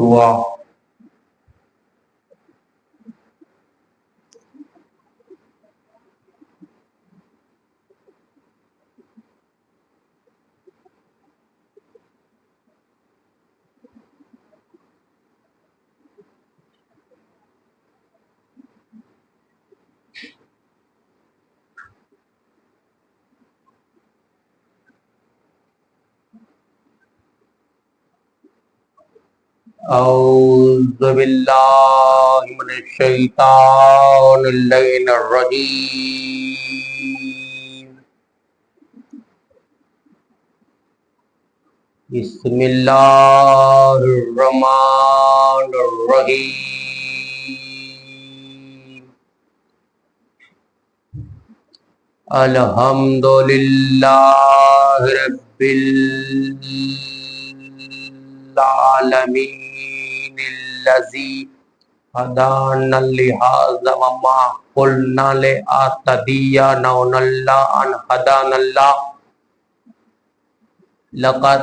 दुआ। औज़ु बिल्लाहि मिनश शैतानिर रजीम। बिस्मिल्लाहिर रहमानिर रहीम। अल्हम्दुलिल्लाहि रब्बिल आलमीन अल्लज़ी हदाना लिहाज़ा वमा कुन्ना लिनहतदिया लौला अन हदानल्लाह। लक़द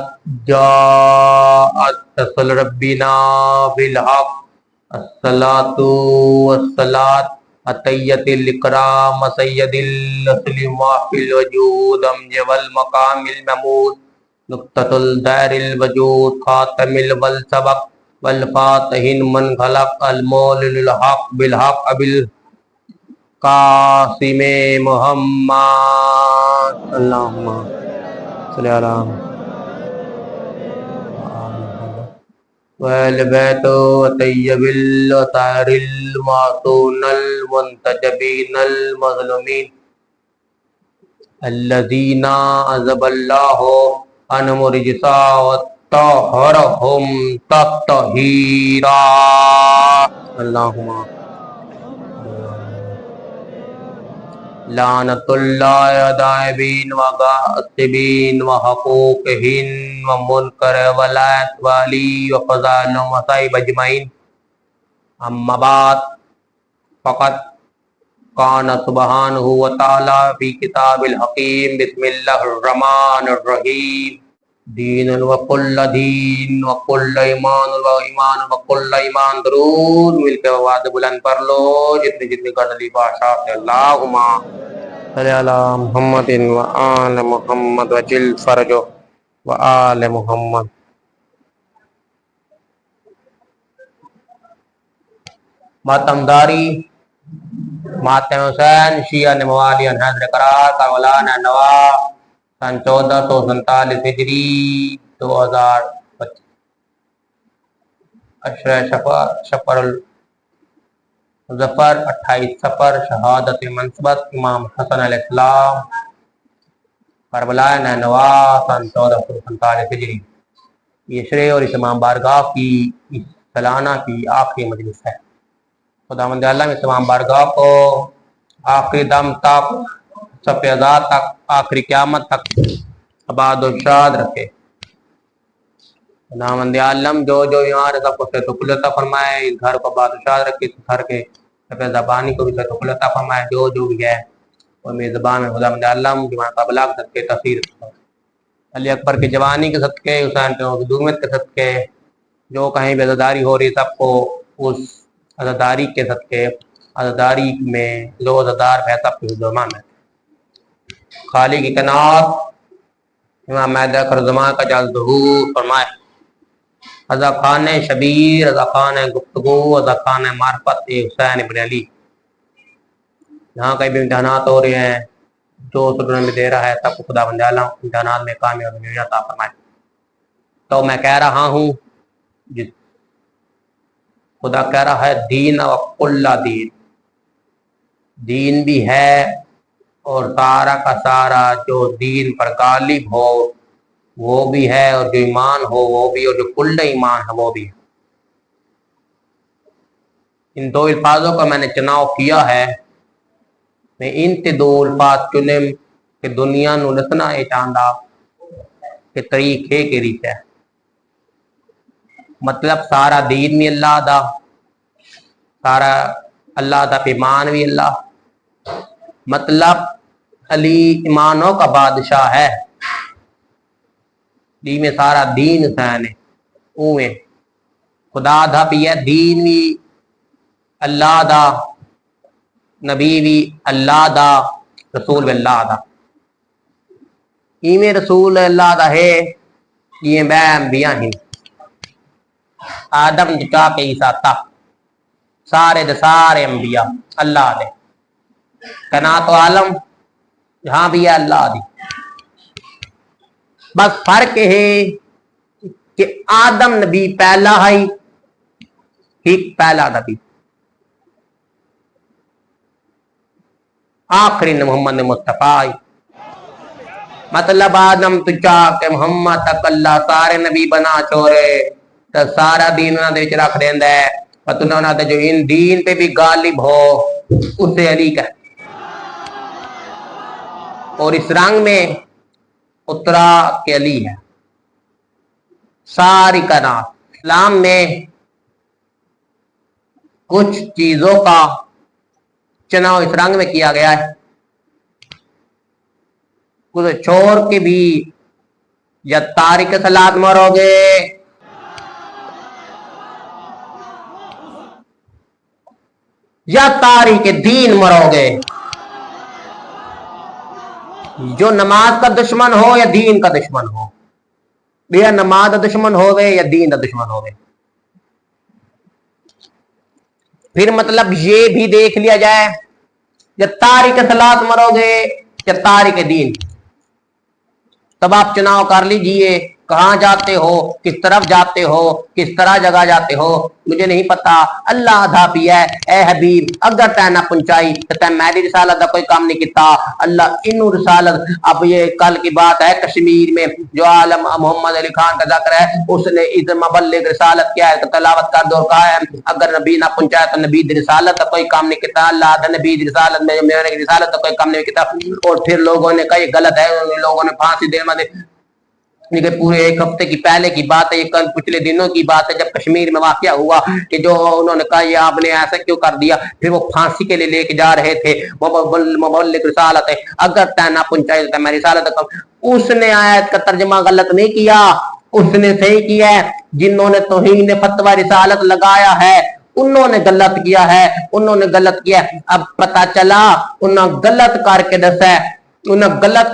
जाअत रसूल रब्बिना बिल हक़। अस्सलातु वस्सलात अतय्यतिल इकराम सय्यदिल रसूल माफिल वजूद अमजवल मकामिल महमूद नुक्ततुल दारिल वजूद खातमिल वल सबक वल फातिहिन मन खलक अल मौलिल हक बिल हक अबिल कासिम मुहम्मद अल्लाहुम्मा सल्ली अला वल बैतु तय्यबिल तारिल मासूनल मुंतजबिनल मज़लूमीन अल्लज़ीना अज़बल्लाहु अन्हुम रिजसा व तहरहुम तत्हीरा। अल्लाहुम्मा लानतुल्लाहि अदाइबीन व गासिबीन व हकूकहिन व मुनकर वलायत वाली व फ़ज़ाइल व मसाइब अजमईन। अम्मा बाद फ़क़द कान सुब्हानहु व तआला फ़ी किताबिल हकीम बिस्मिल्लाहिर रहमानिर रहीम। दीनुन व कुल्लु दीन व कुल्लु ईमानुन व ईमान व कुल्लु ईमान दरूद मिलके आवाज़ बुलंद कर लो जितनी जितनी कर ली बादशाह से। अल्लाहुम्मा सल्ली अला मुहम्मदिन व आले मुहम्मद वजिल फरजो व आले मुहम्मद। मातमदारी मातम हुसैन शिया ने मवाली हैदर करार कावलाना नवा सन 1447 हिजरी 2025 अशर शफर मुज़फ़्फ़र 28 सफ़र शहादत मनसबत इमाम हसन अलैहिस्सलाम करबला नैनवा सन 1447 हिजरी। ये श्रे और इस इमाम बारगाह की इस सालाना की आखिरी मजलिस है। खुदावंद अल्लाह में इमाम बारगाह को आखिरी दम तक सफ़ेदा तक आखिरी क़यामत तक आबाद और शाद रखे। खुदावंद आलम जो जो यहाँ सबको सेहत फरमाए, इस घर को आबाद और शाद रखे, इस घर के ज़बानी को भी सेहत फरमाए। जो जो भी है और मेरी ज़बान में खुदावंद आलम जवान का बलाग सदके तफसीर अली अकबर की जवानी के सदके हुसैन की दूमत के सदके जो कहीं भी अज़ादारी हो रही सबको उस अज़ादारी के सदके अज़ादारी में जो अज़ादार है सबके जुर्मा में खाली की कनात इमाम मैदा करजमा का जल ज़हूर फरमाए। रज़ा खान शबीर, रज़ा खान गुफ्तगू, रज़ा खान मार्फत हुसैन इब्न अली। यहाँ कहीं भी इम्तहानात हो रहे हैं जो सुनने में दे रहा है सबको खुदावंद आलम इम्तहानात में कामयाबी अता फरमाए। तो मैं कह रहा हूँ जिस खुदा कह रहा है दीन व कुल्ला दीन, दीन भी है और सारा का सारा जो दीन पर गालिब हो वो भी है और जो ईमान हो वो भी और जो कुल्ला ईमान है वो भी है। इन दो अल्फाजों का मैंने चुनाव किया है। मैं इन ते दो अल्फाज चुने कि दुनिया नू दसना ये चाहता कि तरीके के रीत है। मतलब सारा दीन भी अल्लाह दा, सारा अल्लाह दा ईमान भी अल्लाह, मतलब अली ईमानों का बादशाह है। दी में सारा दीन हुसैन है उमें खुदा दा भी है, दीन भी अल्लाह दा, नबी भी अल्लाह दा, रसूल भी अल्लाह दा। इवें रसूल अल्लाह दा है, ये मैं अंबिया ही आदम जिटा के ईसा तक सारे दे सारे अंबिया अल्लाह दे। कना तो आलम जहां भी है अल्लाह दी। बस फर्क है कि आदम नबी पहला है, ठीक पहला नबी, आखिरी मोहम्मद मुस्तफा। मतलब आदम तुझा के मोहम्मद तक अल्लाह सारे नबी बना छोड़े तो सारा दीन उन्होंने रख देंदा है। पर उन्होंने जो इन दीन पे भी गालिब हो उसे अली का। और इस रंग में उतरा के अली है सारी कायनात। इस्लाम में कुछ चीजों का चुनाव इस रंग में किया गया है, कुछ छोड़ के भी या तारिक सलात मरोगे या तारिक दीन मरोगे। जो नमाज का दुश्मन हो या दीन का दुश्मन हो, या नमाज का दुश्मन होवे या दीन का दुश्मन होवे। फिर मतलब ये भी देख लिया जाए या तारिक सलात मरोगे या तारिक दीन। तब आप चुनाव कर लीजिए कहां जाते हो, किस तरफ जाते हो, किस तरह जगह जाते हो, मुझे नहीं पता। अल्लाह दा भी है ए हबीब, अगर तै ना पहुंचाई तो तै मेरी रिसालत का कोई काम नहीं किया। अल्लाह इनू रिसालत। अब ये कल की बात है, कश्मीर में जो आलम मोहम्मद अली खान का जिक्र है, उसने इस मुबल्लिग रिसालत क्या है तलावत कर दो, कहा है अगर नबी ना पहुंचाया तो नबी दी रिसालत का कोई काम नहीं किया। अल्लाह दा नबी दी रिसालत में मेरे रिसालत का कोई काम नहीं किया। और फिर लोगों ने कहा गलत है, लोगों ने फांसी दे पूरे एक हफ्ते की पहले की बात है, ये कल पिछले दिनों की बात है, जब कश्मीर में वाकया हुआ कि जो उन्होंने कहा ये आपने ऐसा क्यों कर दिया। फिर वो फांसी के लिए लेके जा रहे थे। मुबल्लिग रिसालत है, अगर तै ना पहुंचाई तो मैं रिसालत। उसने आयत का तर्जमा गलत नहीं किया, उसने सही किया है। जिन्होंने तौहीन फतवा रिसालत लगाया है उन्होंने गलत किया है, उन्होंने गलत किया। अब पता चला उन्होंने गलत करके दसा, उन्हें गलत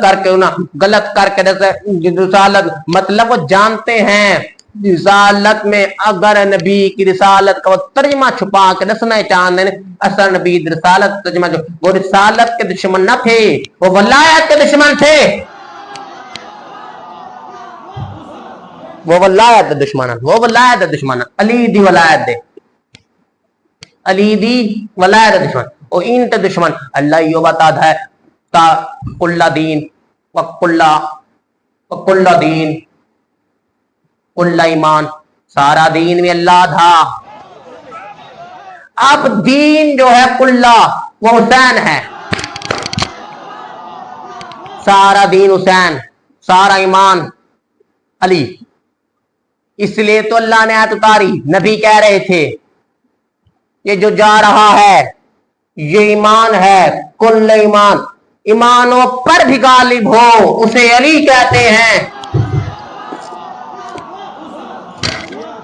करके रिसालत मतलब वो जानते हैं रिसालत में अगर नबी की रिसालत का वो तर्जमा छुपा के दसना चाहते हैं। असल नबी रिसालत तर्जमा जो वो रिसालत के दुश्मन न थे, वो वलायत के दुश्मन थे, वो वलायत दुश्मन, वो वलायत दुश्मन अली दी वलायत दे, अली दी वलायत दुश्मन और इन ते दुश्मन। अल्लाह यो बता है कुल्ला दीन कुल्ला दीन कुल्ला ईमान, सारा दीन में अल्लाह था। अब दीन जो है कुल्ला वो हुसैन है, सारा दीन हुसैन, सारा ईमान अली। इसलिए तो अल्लाह ने आयत उतारी, नबी कह रहे थे ये जो जा रहा है ये ईमान है, कुल्ला ईमान, ईमानों पर भी गालिब हो उसे अली कहते हैं।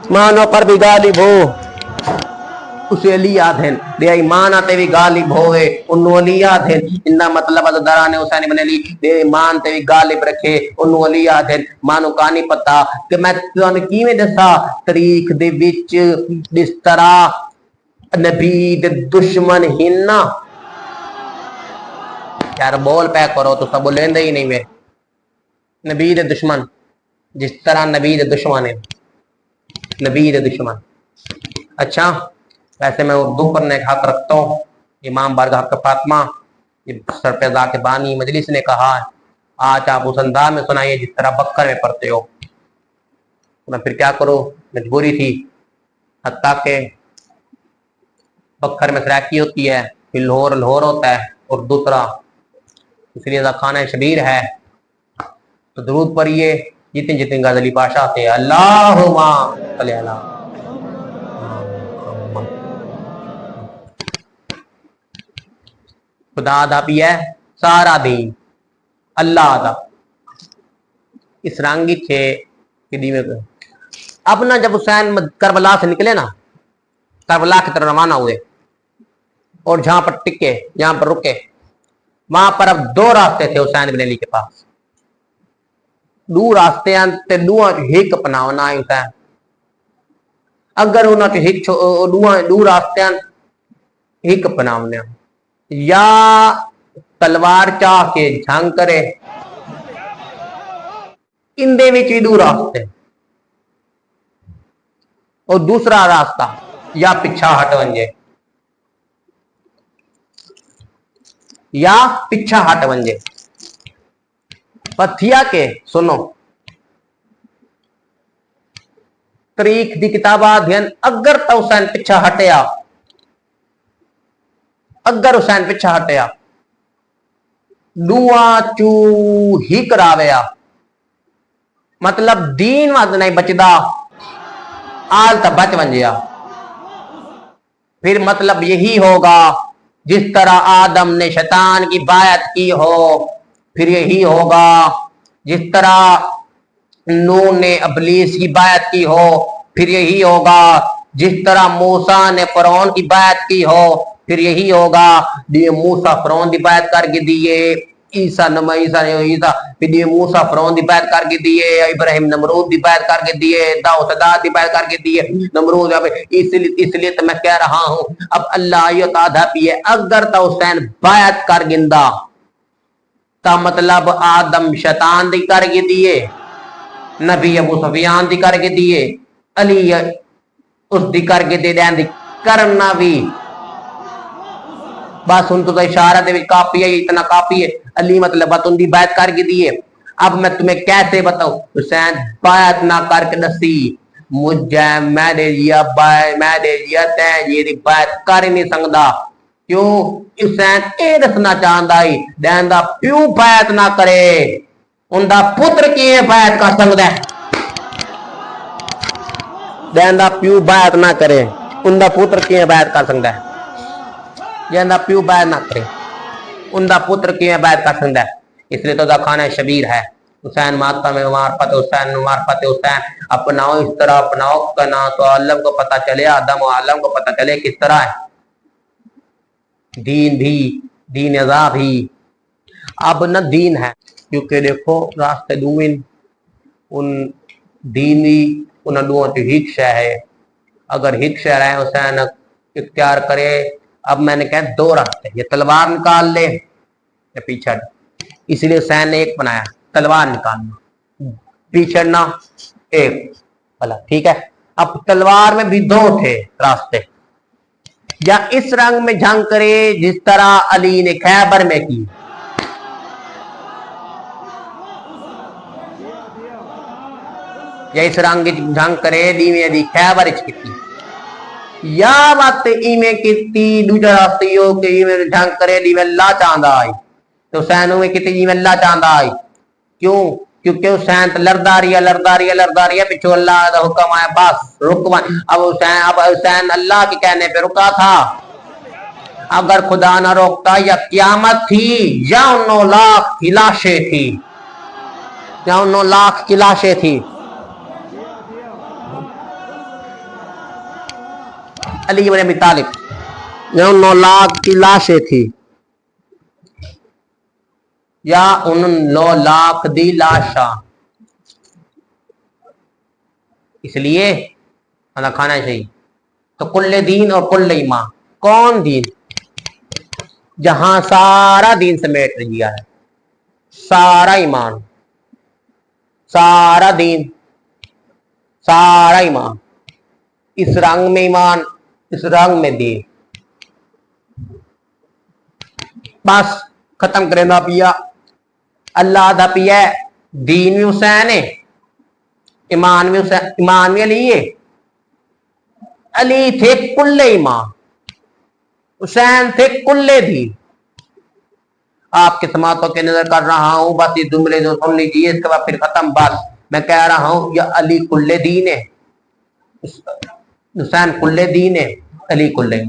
ईमानों पर भी गालिब हो उसे अली आधेन, दे ईमान आते भी गालिब होवे उन्हों अली आधेन। इनका मतलब दरा ने हुसैन इब्न अली दे ईमान ते भी गालिब रखे उन्हों अली आधेन। मानो का नहीं पता कि मैं तुहानू किवें दसा तारीख दे विच जिस तरह नबी दे दुश्मन हिन्ना। यार बोल पै करो तो सब बोलेंदे ही नहीं वे। नबी दे दुश्मन जिस तरह नबी दे दुश्मन है, नबी दे दुश्मन। अच्छा वैसे मैं उर्दू पढ़ने का हक रखता हूँ। इमाम बारगाह का फातिमा सरपेजा के बानी मजलिस ने कहा है आज आप उस अंदाज में सुनाइए जिस तरह बक्कर में पढ़ते हो। मैं फिर क्या करूँ, मजबूरी थी। हत्ता के बक्कर में सराकी होती है, फिर लाहौर लाहौर होता है और दूसरा इसलिए खाना शबीर है। तो दरूद पढ़िए जितनी जितनी गजली पाशा थे। अल्लाहुम्मा सल्ली अला खुदा दा भी है सारा दीन अल्लाह दा। इस रंग छे अब ना जब हुसैन करबला से निकले ना, करबला की तरफ रवाना हुए और जहां पर टिके, जहां पर रुके, वहां पर अब दो रास्ते थे हुसैन बिन अली के पास। दो रास्ते ते दुआ हिक अपनावना है हुसैन। अगर उन्होंने हिक दो रास्ते हिक अपनावने, या तलवार चाह के जंग करे, इंदे विच भी दो रास्ते, और दूसरा रास्ता या पिछा हट वंजे, या पिछा हट वंजे। पथिया के सुनो तरीक दी किताबा अध्ययन, अगर तो हुसैन पिछा हटिया, अगर हुसैन पिछा हटिया दुआ चू ही करावेया, मतलब दीन वाद नहीं बचदा, आल तक बच वंजिया। फिर मतलब यही होगा जिस तरह आदम ने शैतान की बायत की हो, फिर यही होगा जिस तरह नूह ने अबलीस की बायत की हो, फिर यही होगा जिस तरह मूसा ने फरौन की बायत की हो, फिर यही होगा दिए मूसा फरौन की बायत करके दिए, ईसा फिर दिए मूसा फरौन की बायत करके दिए, इब्राहिम नमरूद की बायत करके दिए, दाऊद सदात की बायत करके दिए, नमरूद। इसलिए तो मैं कह रहा हूं अब अल्लाह ये तादा पिए, अगर तो हुसैन बायत कर गिंदा ता मतलब आदम शैतान दी करके दिए, नबी अबू सुफियान दी करके दिए, अली उस दी करके दे दें करना भी बस उन तो इशारा दे काफी है, इतना काफी है। अली मतलब बस उनकी बात करके दिए। अब मैं तुम्हें कैसे बताऊं, हुसैन बात ना करके दसी मुझे मैं दे दिया तै ये बात कर ही नहीं सकता। क्यों? हुसैन ये दसना चाहता है दैंदा प्यू बात ना करे, उनका पुत्र की बात कर सकता है। दैंदा प्यू बात ना करे, उनका पुत्र की बात कर सकता है। जैंदा प्यू बात ना करे, उनका पुत्र की बात कर सकता है। इसलिए तो खाना शबीर है हुसैन माता में मार्फत हुसैन अपनाओ, इस तरह अपनाओ का ना तो आलम को पता चले, आदम आलम को पता चले किस तरह है दीन भी, दीन अज़ा भी। अब न दीन है, क्योंकि देखो रास्ते दून उन दीनी उन दुओं की हिक्शा है। अगर हिक्शा रहे हुसैन इख्तियार करे, अब मैंने कहा दो रास्ते, ये तलवार निकाल ले या पीछे, इसलिए हुसैन ने एक बनाया तलवार निकालना, पीछड़ना एक भला, ठीक है। अब तलवार में भी दो थे रास्ते, या इस रंग में जंग करे जिस तरह अली ने खैबर में की, या इस रंग जंग करे दीवे दी खैबर की, या बात इमे की दूसरा रास्ते यो के इमे जंग करे दीवे अल्लाह चाहता आई, तो हुसैन में कितनी इमे अल्लाह चाहता आई। क्यों? क्योंकि हुसैन तो लड़दा रही है, पिछू अल्लाह का हुक्म आया बस रुक। अब हुसैन अल्लाह के कहने पे रुका था। अगर खुदा ना रोकता या क्यामत थी या 9 लाख की लाशें थी, या 9 लाख की लाशें थी। अली इब्न अबी तालिब, या 9 लाख की लाशें थी, या उन 9 लाख दी लाशा। इसलिए खाना चाहिए। तो कुल्ले दीन और कुल्ले ईमान, कौन दीन? जहां सारा दीन समेट लिया है, सारा ईमान, सारा दीन, सारा ईमान, इस रंग में ईमान, इस रंग में दीन, बस खत्म करें पिया। अल्लाह दा पिया दीन भी हुसैन है, ईमान भी हुसैन, ईमान भी अली है। अली थे कुल्ले ईमान, हुसैन थे कुल्ले दीन। आपके समातों के नजर कर रहा हूं, बस ये जुमले जो सुन लीजिए, इसके बाद फिर खत्म। बस मैं कह रहा हूं या अली कुल्ले दीन है, हुसैन कुल्ले दीन है, अली कुल्ले।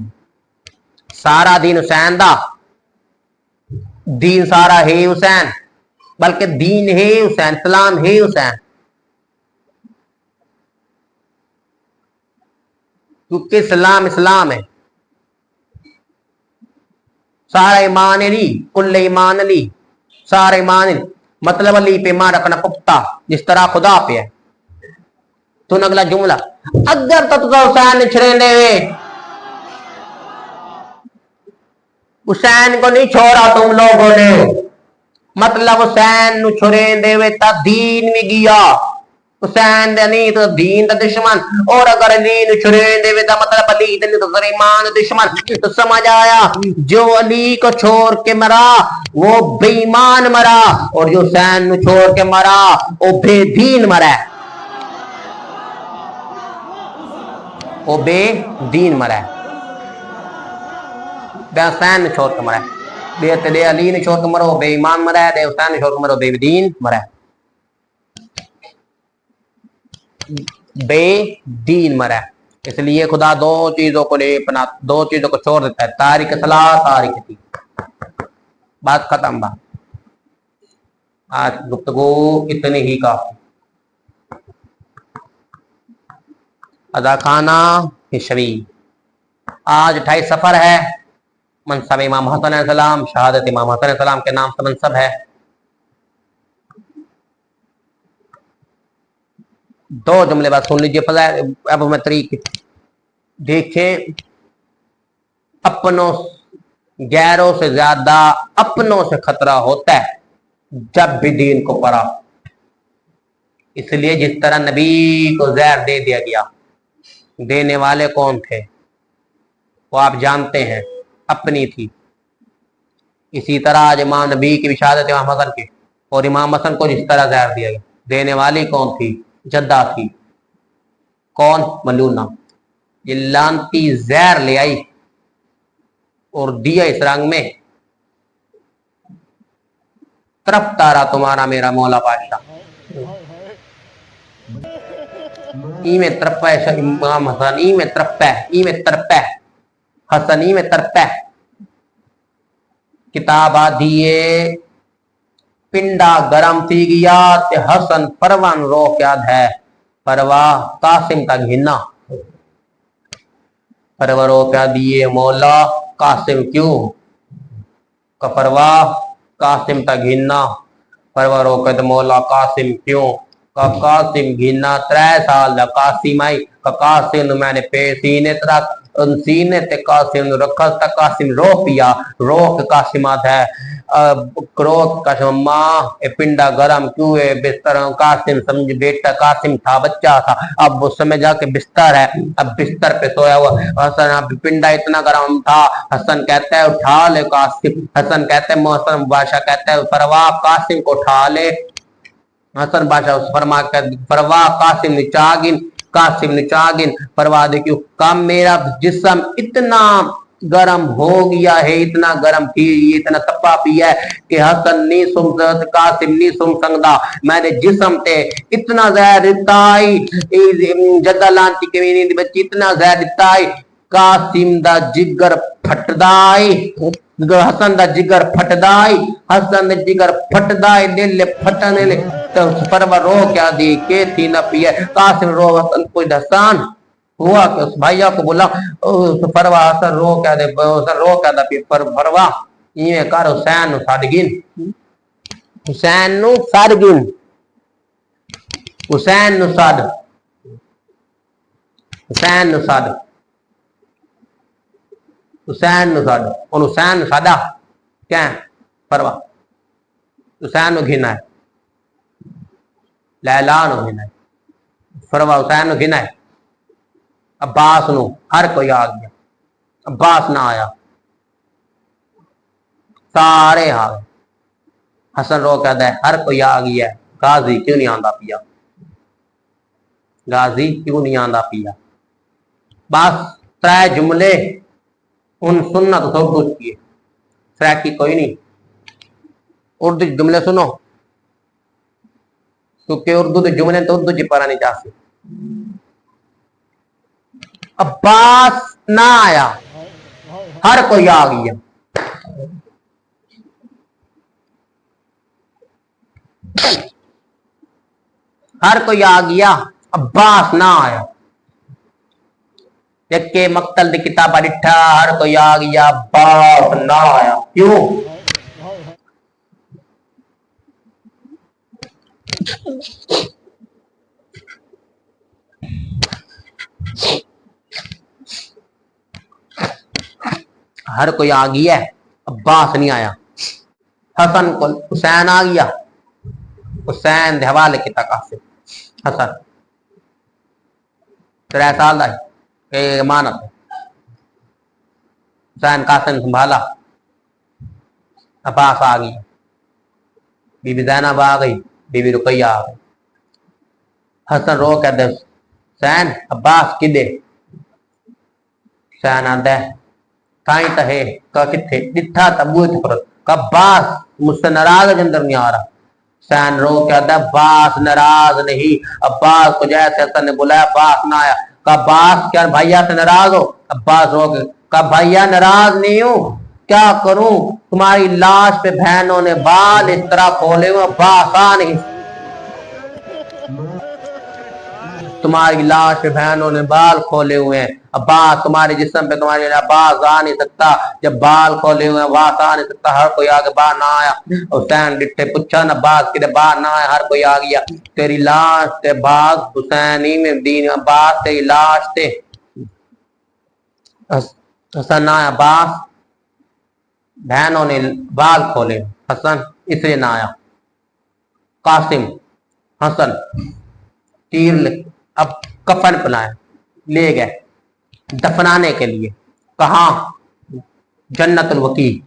सारा दीन हुसैन दा, दीन सारा है हुसैन, बल्कि दीन है हुसैन, सलाम है हुसैन। क्योंकि इस्लाम इस्लाम है। सारा ईमान अली, कुल ईमान अली, सारा ईमान अली, मतलब अली पे ईमान रखना पुख्ता जिस तरह खुदा पे है। तो अगला जुमला, अगर तो हुसैन छड़ेंदे वे, हुसैन को नहीं छोड़ा तुम लोगों ने, मतलब हुसैन छुड़ेंदे वे ता दीन में गया, हुसैन दे नहीं तो दीन का दुश्मन, और अगर अली छुड़ेंदे वे ता मतलब अली दे नहीं तो ईमान दुश्मन। तो समझ आया, जो अली को छोड़ के मरा वो बेईमान मरा, और जो हुसैन छोड़ के मरा वो बेदीन मरा, वो बेदीन मरा, हुसैन छोड़ के मरा, दे अली ने छोड़ के मरो बेईमान मरा, दे हुसैन ने छोड़ के मरो बेदीन मरा, बेदीन मरा। इसलिए खुदा दो चीजों को अपना, दो चीजों को छोड़ देता है, तारिक सलाह तारिक थी, बात खत्म। बात आज गुफ्तगू इतनी ही काफी। अदा खाना हिशवी, आज 28 सफर है, मनसब इमाम हसन सलाम, शहादत इमाम हसन सलाम के नाम से मनसब है। दो जुमले बात सुन लीजिए, पता है अब मैं तरीके देखें, अपनों गैरों से ज्यादा अपनों से खतरा होता है जब भी दीन को पढ़ा। इसलिए जिस तरह नबी को जहर दे दिया गया, देने वाले कौन थे वो आप जानते हैं, अपनी थी। इसी तरह आज इमाम नबी की शहादत इमाम हसन की, और इमाम हसन को जिस तरह जहर दिया गया, देने वाली कौन थी? जद्दा थी। कौन? मलूना। ये लानती जहर ले आई और दिया इस रंग में, तरफ तारा तुम्हारा मेरा मौला बादशाह, ई में तरफ है इमाम हसन, ई में तरफ है, ई में तरफ है हसन, ई में तरफ है। किताब आदिए पिंडा गरम थी गया ते हसन परवान रो याद है, परवाह कासिम का घिना, परवरो क्या दिए मौला कासिम क्यों, परवाह कासिम का घिना, परवरो कद मौला कासिम क्यों, का कासिम घिना 3 साल दा कासिम आई, का कासिम मैंने पे सीने तरह सीने ते कासिम रखा ता कासिम रो पिया, रो के कासिम आता है क्रोध कासिम माँ ए पिंडा गरम क्यों है, बिस्तर कासिम समझ बेटा कासिम था बच्चा था, अब उस समय जाके बिस्तर है, अब बिस्तर पे सोया हुआ हसन, अब पिंडा इतना गरम था। हसन कहता है उठा ले कासिम, हसन कहते हैं मोहसन बादशाह कहता है परवाह कासिम को उठा ले, हसन बादशाह उस फरमा परवाह कासिम निचागिन, कासिम निचागिन परवाह दे क्यों, काम मेरा जिस्म इतना गरम हो गया है, इतना गरम पी, इतना तपा पिया है कि हसन नहीं सुम कासिम नहीं सुम सकता, मैंने जिस्म ते इतना जहर दिता जद्दा लांती के बच्ची इतना जहर दिता कासिम दा जिगर फटदाई, हसन दा जिगर फटदाई, हसन दा जिगर फटदाई दिल फटने ले, तो परवा रो क्या दी के थी न पिए, कासिम रो हसन कोई दस्तान हुआ कि उस भैया को बोला परवा हसन रो क्या दे, हसन रो क्या दे पर परवा ये कर हुसैन सादगिन, हुसैन सादगिन, हुसैन साद, हुसैन साद, हुसैन साद, और हुसैन सादा क्या है? परवा हुसैन घिना है, लैलान घिना है, परवा हुसैन घिना है। अब्बास नु हर कोई आ गया, अब्बास ना आया, सारे आ गए। हसन रो कहता है हर कोई आ गया, गाजी क्यों नहीं आंदा पिया, गाजी क्यों नहीं आंदा पिया। बस 3 जुमले उन सुनना तो सब कुछ किए, की कोई नहीं। उर्दू जुमले सुनो, क्योंकि उर्दू के जुमले तो उर्दू जी पढ़ा नहीं जा सकते। अब्बास ना आया, हर कोई आ गया, हर कोई आ गया, अब्बास ना आया। यके मक्तल दी किताबा डिठा हर कोई आ गया बाप ना आया क्यों हर कोई आ गया अब्बास नहीं आया हसन को हुसैन आ गया हुसैन दे हवाले किता कासे हसन 3 साल का मानत हुसैन कासिम संभाला अब्बास आ गई बीबी ज़ैनब आ गई बीबी रुकैया आ गई हसन रो के दे हुसैन अब्बास किदे हुसैन आंदा ताई तहे का किथे दिठा तबूत पर अब्बास मुझसे नाराज अंदर नहीं आ रहा हुसैन रो के आंदा अब्बास नाराज नहीं अब्बास को जैसे हसन ने बुलाया अब्बास ना आया का अब्बास क्या भैया से नाराज हो अब्बास रो के का भैया नाराज नहीं हूं क्या करूं तुम्हारी लाश पे बहनों ने बाल इस तरह खोले हुए अब्बास आ नहीं तुम्हारी लाश पे बहनों ने बाल खोले हुए हैं अब्बास तुम्हारे जिस्म पे तुम्हारे अब्बास आ नहीं सकता जब बाल खोले हुए अब्बास आ नहीं सकता हर कोई आगे बाहर ना आया हुसैन डिठे पूछा न अब्बास के बाहर ना आया हर कोई आ गया तेरी लाश ते बाग हुसैनी में दीन अब्बास तेरी लाश ते हसन आया अब्बास बहनों ने बाल खोले हसन इसलिए ना आया कासिम हसन तीर अब कफन पहनाया ले गए दफनाने के लिए कहा जन्नतुल वकील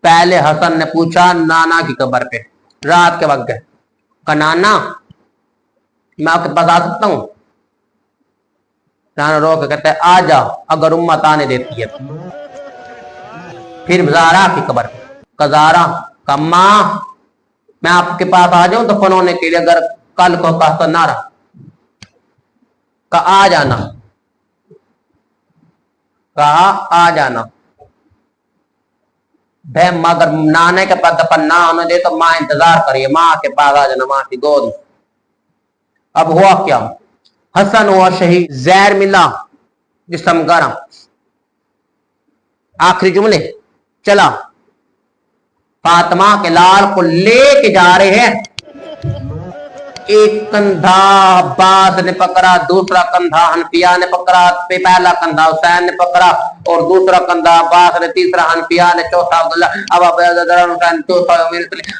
पहले हसन ने पूछा नाना की कब्र पे रात के वक्त गए का नाना मैं आपके पास आ सकता हूं नाना रो के कहते हैं आ जाओ अगर उम्मत आने देती है फिर ज़ारा की कब्र पे कजारा का मां मैं आपके पास आ जाऊं दफन होने के लिए अगर कल को कहता ना रहा का आ जाना कहा आ जाना भाई मगर नाने के पास दफन ना होने दे तो मां इंतजार करिए मां के पास आ जाना मां की गोद अब हुआ क्या हसन हुआ शहीद जहर मिला जिस्म गरम आखिरी जुमले चला फातिमा के लाल को लेके जा रहे हैं एक कंधा अब्बास ने पकड़ा दूसरा कंधा हनफिया ने पकड़ा पहला कंधा हुसैन ने पकड़ा और दूसरा कंधा अब्बास ने तीसरा हनफिया ने चौथा अब्दुल्ला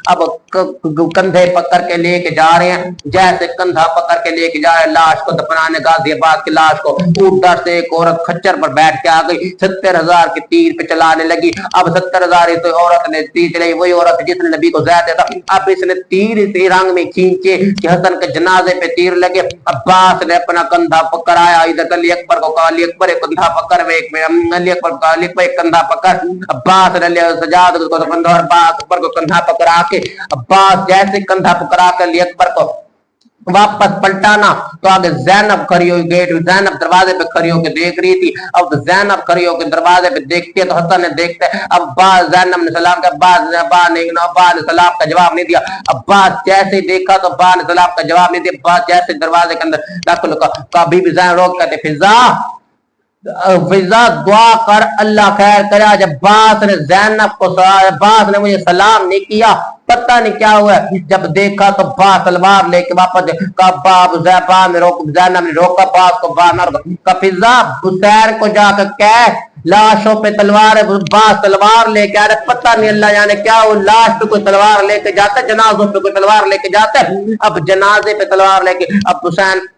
अब कंधे पकड़ के लेके जा रहे हैं जैसे कंधा पकड़ के लेके जा रहे लाश को दफनाने गाजियाबाद की लाश को उधर से एक औरत खच्चर पर बैठ के आ गई 70,000 के तीर पे चलाने लगी अब 70,000 तो औरत ने तीर चलाई वही औरत जिसने नबी को ज़हर दिया था अब इसने तीर इस रंग में खींचे कि हसन के जनाजे पे तीर लगे अब्बास ने अपना कंधा पकड़ आया इधर अली अकबर को कहा अली अकबर एक कंधा पकड़ अली अकबर एक कंधा पकड़ अब्बास ने सजाद को अब्बास अकबर को कंधा पकड़ा के अब्बास जैसे कंधा पकड़ा कर अली अकबर को वापस पलटाना तो आगे ज़ैनब खड़ी हुई गेट ज़ैनब दरवाजे पे खड़ी होकर देख रही थी अब ज़ैनब खड़ी होकर दरवाजे पे देखती है तो हसन ने देखते अब्बास ज़ैनब ने सलाम किया अब्बास ने सलाम का जवाब नहीं दिया अब्बास जैसे देखा तो अब्बास ने सलाम का जवाब नहीं दिया अब्बास जैसे दरवाजे के अंदर दाखिल हुआ बीबी ज़ैनब रोक कहते फिजा दुआ कर अल्लाह खैर करे आज अब्बास ने ज़ैनब को अब्बास ने मुझे सलाम नहीं किया पता नहीं क्या हुआ जब देखा तो अब्बास तलवार लेके वापस ज़ैनब ने रोका अब्बास को बाहर फिजा हुसैन को जाकर कह लाशों पे तलवार अब्बास तलवार लेके आ रहे पता नहीं अल्लाह जाने क्या वो लाश पे कोई तलवार लेके जाता है जनाजों पे कोई तलवार लेके जाता है अब जनाजे पे तलवार लेके अब हुसैन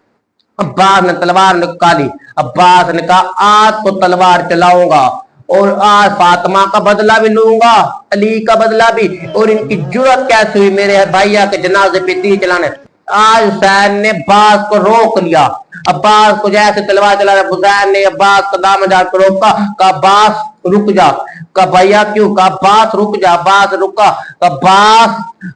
अब्बास ने तलवार निकाली अब्बास ने कहा आज तो तलवार चलाऊंगा और आज फातिमा का बदला भी लूंगा अली का बदला भी और इनकी जुर्रत कैसे हुई मेरे भैया के जनाजे पे तीर चलाने आज हुसैन ने अब्बास को रोक लिया अब्बास को जैसे तलवार चला रहा हुसैन ने अब्बास का दामन को रोका अब्बास रुक जा कहा भैया क्यों? कहा अब्बास रुक जा। अब्बास रुका। कहा अब्बास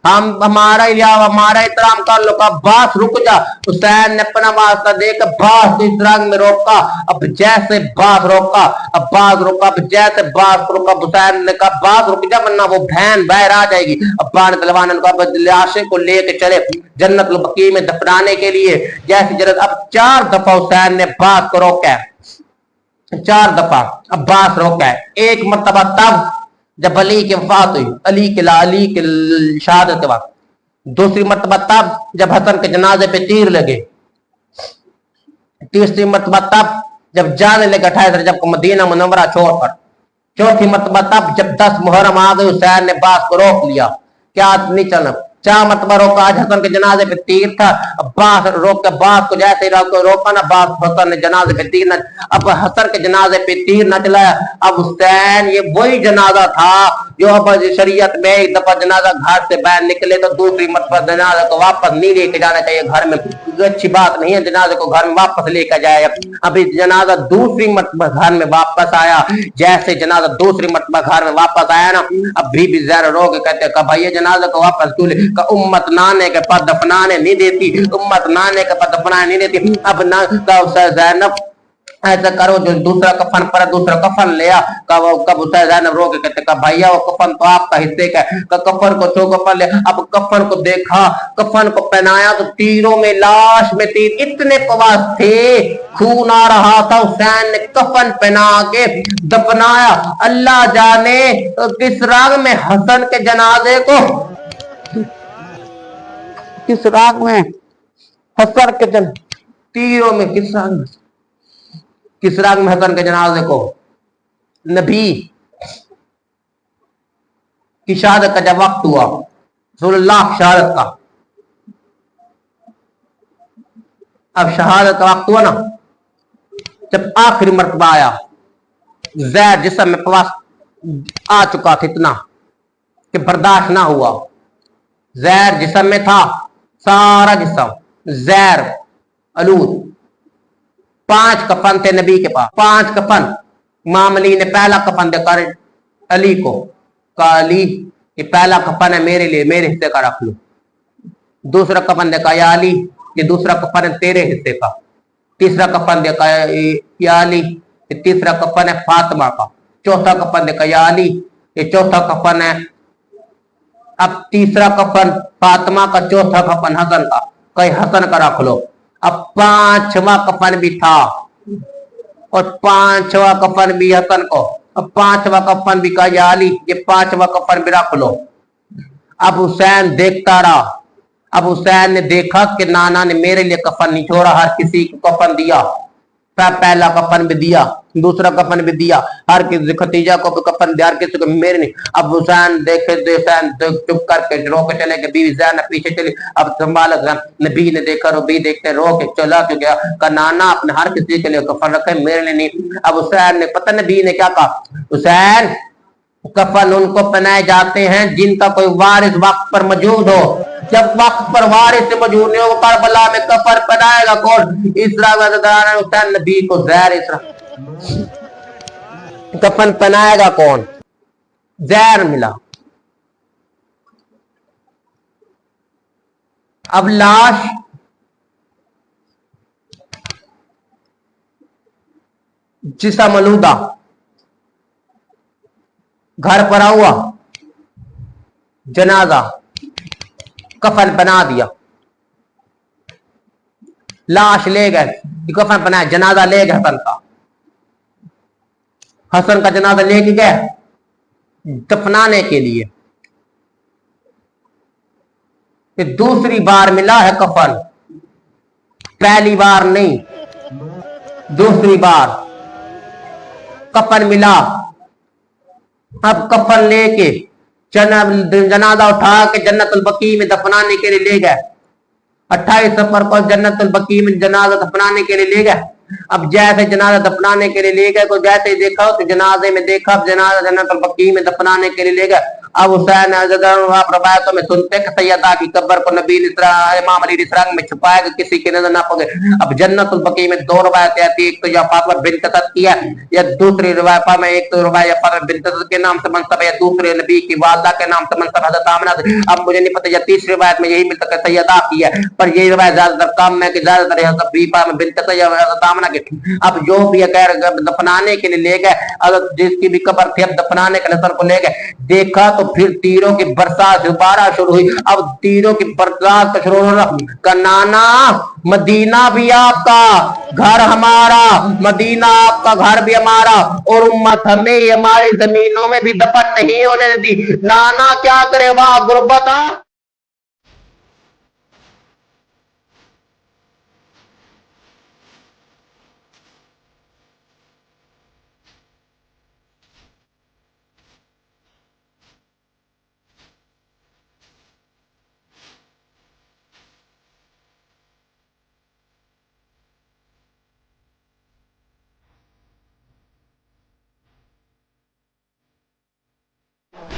हम हमारा एहतराम कर लो। कहा अब्बास रुक जा। हुसैन ने अपना वास्ता देकर अब्बास को इस रंग में रोका। अब जैसे अब्बास रोका, अब्बास रुका, अब जैसे अब्बास रोका, हुसैन ने कहा अब्बास रुक जा वरना वो बहन बाहर आ जाएगी। अब्बास ने तलवार को लाशे को लेके चले जन्नतुल बकी में दफनाने के लिए। जैसे जरूरत अब 4 दफा हुसैन ने अब्बास को रोका है, 4 दफा अब्बास रोका है। एक मर्तबा तब जब अली की वफात हुई, अली के शहादत के बाद। दूसरी मर्तबा तब जब हसन के जनाजे पे तीर लगे। तीसरी मर्तबा तब जब जाने लगे 28 जब मदीना मुनव्वरा छोड़कर। चौथी मर्तबा तब जब 10 मुहर्रम आ गए, हुसैन ने अब्बास को रोक लिया, क्या नहीं चलना। 4 मरतबा रोका। आज हसन के जनाजे पे तीर था। अब्बास रोक के अब्बास को जैसे ही रोका ना, अब्बास हसन ने जनाजे पे तीर न, अब हसन के जनाजे पे तीर न चलाया। अब हुसैन ये वही जनाजा था जो अब शरीयत में एक दफा जनाजा घर से बाहर निकले तो दूसरी मरतबा जनाजा को वापस नहीं लेके जाना चाहिए घर में। अच्छी बात नहीं है जनाजे को घर में वापस लेकर जाए। अभी जनाजा दूसरी मरतबा घर में वापस आया। जैसे जनाजा दूसरी मरतबा घर में वापस आया ना, अब भी ज़रा रो के कहते हैं भैया जनाजा को वापस क्यों ले? का उम्मत नाने के पास दफनाने नहीं देती, उम्मत नाने के पास दफनाने नहीं देती। अब ना ज़ैनब ऐसा करो जो दूसरा कफन पर दूसरा कफन ले आ। कब ज़ैनब रो के कहते का भैया वो कफन तो आपका हिस्से का है। कफन को छो कफन ले। अब कफन को देखा, कफन को पहनाया तो तीरों में लाश में तीर इतने पवास थे, खून आ रहा था। हुसैन ने कफन पहना के दफनाया। अल्लाह जाने किस राग में हसन के जनाजे को, किस राग में हसन के तीरों में, किस राग में हसन के जनाजे को नबी की शहादत का जब वक्त हुआ, रसूलुल्लाह शहादत का, अब शहादत का वक्त हुआ ना, जब आखिरी मर्तबा आया, जहर जिस्म में प्रवास आ चुका था इतना कि बर्दाश्त ना हुआ। जहर जिस्म में था, सारा जिस्म जहर आलूद। 5 कफन थे नबी के पास, 5 कफन। इमाम अली ने पहला कफन देकर अली को कहा अली ये पहला कफन है मेरे लिए, मेरे हिस्से का रख लो। दूसरा कफन देखा या अली ये दूसरा कफन है तेरे हिस्से का। तीसरा कफन देखा या अली ये तीसरा कफन है फातिमा का। चौथा कफन देखा या अली ये चौथा कफन है। अब तीसरा कफन फातिमा का, चौथा कफन हसन का, कई हसन का रख लो। अब 5वां कफन भी था और 5वां कफन भी हसन को। अब 5वां कफन भी कहा या अली ये 5वां कफन भी रख लो। अब हुसैन देखता रहा। अब हुसैन ने देखा कि नाना ने मेरे लिए कफन नहीं छोड़ा, हर किसी को कफन दिया। पहला कफन भी दिया, दूसरा कफन भी दिया, हर किसी खतीजा को भी कफन दिया, हर किसी को मेरे नहीं। अब हुसैन देखे, हुसैन चुप करके रो के चले गए। बीवी ज़ैनब पीछे चली। अब संभाला नबी ने देखा, नबी देखते रो के चला क्यों गया? का नाना अपने हर किसी के लिए कफन रखे, मेरे लिए नहीं। अब हुसैन ने पता नबी ने क्या कहा, हुसैन कफन उनको पहनाए जाते हैं जिनका कोई वारिस वक्त पर मौजूद हो। जब वक्त पर वारिस मौजूद नहीं हो, करबला में कफन पहनाएगा कौन? हुसैन नबी को जहर कफन पहनाएगा कौन? जहर मिला। अब लाश जिस्म आलूदा घर पर हुआ, जनाजा कफन बना दिया, लाश ले गए, कफन बनाया, जनाजा ले गए हसन का। हसन का जनाजा लेके गए दफनाने के लिए। फिर दूसरी बार मिला है कफन, पहली बार नहीं, दूसरी बार कफन मिला। अब कफन लेके जनाजा उठा के जन्नतुल बकी में दफनाने के लिए ले गए। 28 सफर को जन्नतुल बकी में जनाजा दफनाने के लिए ले गए। अब जैसे जनाजा दफनाने के लिए ले गए, को जैसे ही देखा तो जनाजे में देखा, जनाजा जन्नतुल बकी में दफनाने के लिए ले गए। अब हुसैन रवायतों में सुनते कि सैयदा की कब्र को नबी इमाम अली रंग में छुपाया कि किसी की नजर ना पड़े। अब जन्नतुल बकी में दो रवायतें आती है, एक तो या फातिमा बिन्त असद की है, या दूसरी रवायत में एक तो रवायत फातिमा बिन्त असद के नाम से मनसब है, या दूसरे नबी की वालदा के नाम से मनसब हजरत आमिना से। अब मुझे नहीं पता या तीसरी रवायत में यही मिलता है सैयदा की है, पर यही रवायत ज्यादातर काम है कि ज्यादातर हजरत बीबा में बिन्त असद या हजरत आमिना की। अब जो भी अगर दफनाने के लिए ले गए, अगर जिसकी भी कब्र थी, अब दफनाने के लिए सर को ले गए, देखा तो फिर तीरों की बरसात दोबारा शुरू हुई। अब तीरों की बरसात का शुरू होना का नाना मदीना भी आपका घर हमारा, मदीना आपका घर भी हमारा, और उम्मत हमें हमारी जमीनों में भी दफन नहीं होने दी। नाना क्या करे, वहां गुर्बत